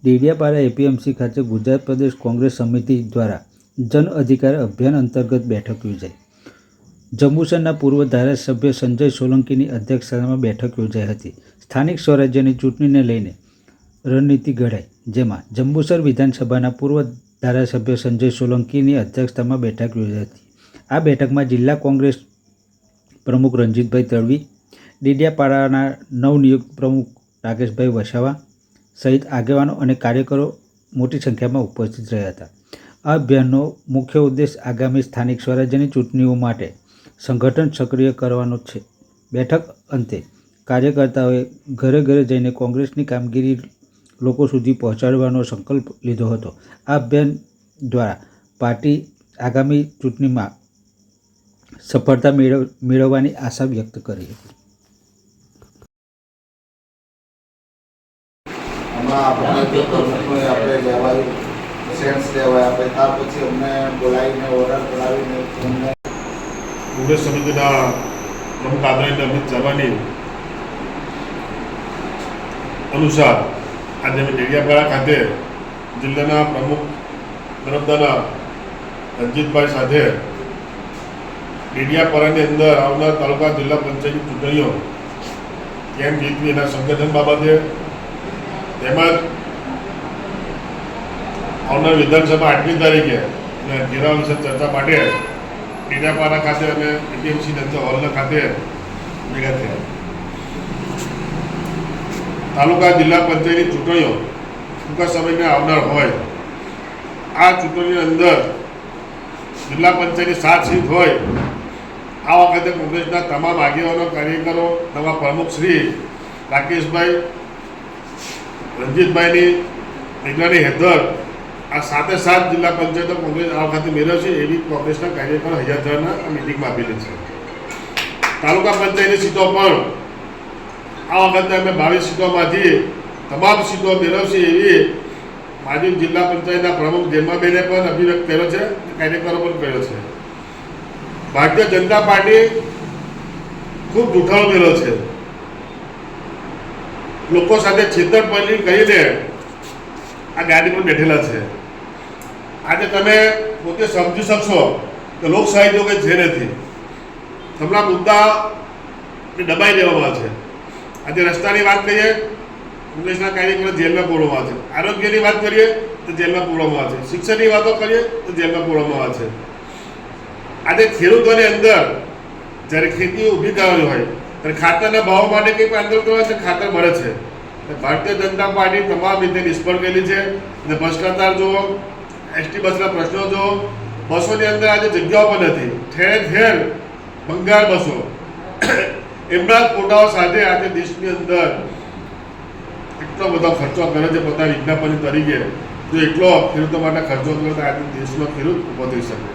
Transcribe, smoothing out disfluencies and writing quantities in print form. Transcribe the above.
Dediapada APMC ખાતે ગુજરાત પ્રદેશ કોંગ્રેસ સમિતિ દ્વારા જન અધિકાર અભિયાન અંતર્ગત બેઠક યોજાઈ. જંબુસરના પૂર્વ ધારાસભ્ય સંજય સોલંકીની અધ્યક્ષતામાં બેઠક યોજાઈ હતી. સ્થાનિક સ્વરાજ્યની ચૂંટણીને લઈને રણનીતિ ઘડાઈ, જેમાં જંબુસર વિધાનસભાના પૂર્વ ધારાસભ્ય સંજય સોલંકીની અધ્યક્ષતામાં બેઠક યોજાઈ હતી. આ બેઠકમાં જિલ્લા કોંગ્રેસ પ્રમુખ રણજીતભાઈ તડવી, ડેડિયાપાડાના નવનિયુક્ત પ્રમુખ રાકેશભાઈ વસાવા સહિત આગેવાનો અને કાર્યકરો મોટી સંખ્યામાં ઉપસ્થિત રહ્યા હતા. આ અભિયાનનો મુખ્ય ઉદ્દેશ આગામી સ્થાનિક સ્વરાજ્યની ચૂંટણીઓ માટે સંગઠન સક્રિય કરવાનો છે. બેઠક અંતે કાર્યકર્તાઓએ ઘરે ઘરે જઈને કોંગ્રેસની કામગીરી લોકો સુધી પહોંચાડવાનો સંકલ્પ લીધો હતો. આ અભિયાન દ્વારા પાર્ટી આગામી ચૂંટણીમાં સફળતા મેળવવાની આશા વ્યક્ત કરી હતી. આપણે લેવાયું સેન્સ લેવાય આપણે ત્યાર પછી અમને બોલાવીને ઓર્ડર કરાવીને અમને કોંગ્રેસ સમિતિના પ્રમુખ આદરણીય અમિત ચાવડાની અનુસાર આજે અમે ડેડિયાપાડા ખાતે જિલ્લાના પ્રમુખ નર્મદાના રણજીતભાઈ સાથે ડેડિયાપાડાની અંદર આવનાર તાલુકા જિલ્લા પંચાયતની ચૂંટણીઓ કેમ જીતવી એના સંગઠન બાબતે તેમજ આવનાર વિધાનસભા 8મી તારીખે ઘેરાવ વિશે ચર્ચા માટે ડેડિયાપાડા ખાતે અમે એપીએમસી નંદર હોલ ખાતે ભેગા થયા. તાલુકા જિલ્લા પંચાયતની ચૂંટણીઓ ટૂંકા સમયને આવનાર હોય. આ ચૂંટણીની અંદર જિલ્લા પંચાયતની 7 સીટ હોય. આ વખતે કોંગ્રેસના તમામ આગેવાનો, કાર્યકરો, નવા પ્રમુખ શ્રી રાકેશભાઈ, રણજીતભાઈની નિગરાની હેઠળ આ 7 જિલ્લા પંચાયતો કોંગ્રેસ આ વખતે મેળવશે એવી કોંગ્રેસના કાર્યકરો હજારના આ મિટિંગમાં આપેલી છે. તાલુકા પંચાયતની સીટો પણ આ વખતે અમે 22 સીટોમાંથી તમામ સીટો મેળવશે એવી માજી જિલ્લા પંચાયતના પ્રમુખ જેમાબેને પણ અભિવ્યક્ત કર્યો છે, કાર્યકરો પણ કર્યો છે. ભારતીય જનતા પાર્ટી ખૂબ જૂઠાણો મેળવ્યો છે. લોકો સાથે છેતરપિંડી કરીને આ ગાડી પર બેઠેલા છે. આજે તમે પોતે સમજી શકશો કે લોકશાહી તો કંઈ છે નથી. હમણાં મુદ્દા દબાઈ દેવામાં છે. આજે રસ્તાની વાત કરીએ, કોંગ્રેસના કાર્યકરો જેલમાં પૂરવામાં આવે છે. આરોગ્યની વાત કરીએ તો જેલમાં પૂરવામાં આવે છે. શિક્ષણની વાતો કરીએ તો જેલમાં પૂરવામાં આવે છે. આજે ખેડૂતોની અંદર જ્યારે ખેતી ઊભી કરવાની હોય ત્યારે ખાતરના ભાવ માટે કંઈક આંદોલન કરવા છે, ખાતર મળે છે. ભારતીય જનતા પાર્ટી તમામ રીતે નિષ્ફળ ગયેલી છે. અને ભ્રષ્ટાચાર જુઓ, એસટી બસના પ્રશ્નો જુઓ, બસોની અંદર આજે જગ્યાઓ પણ નથી. ઠેર ઠેર બંગાળ બસો એમના ફોટાઓ સાથે આજે દેશની અંદર એટલો બધો ખર્ચો કરે છે પોતાના વિજ્ઞાપન તરીકે. જો એટલો ખેડૂતો માટે ખર્ચો કરે તો આજે દેશનો ખેડૂત ઊભો થઈ શકે.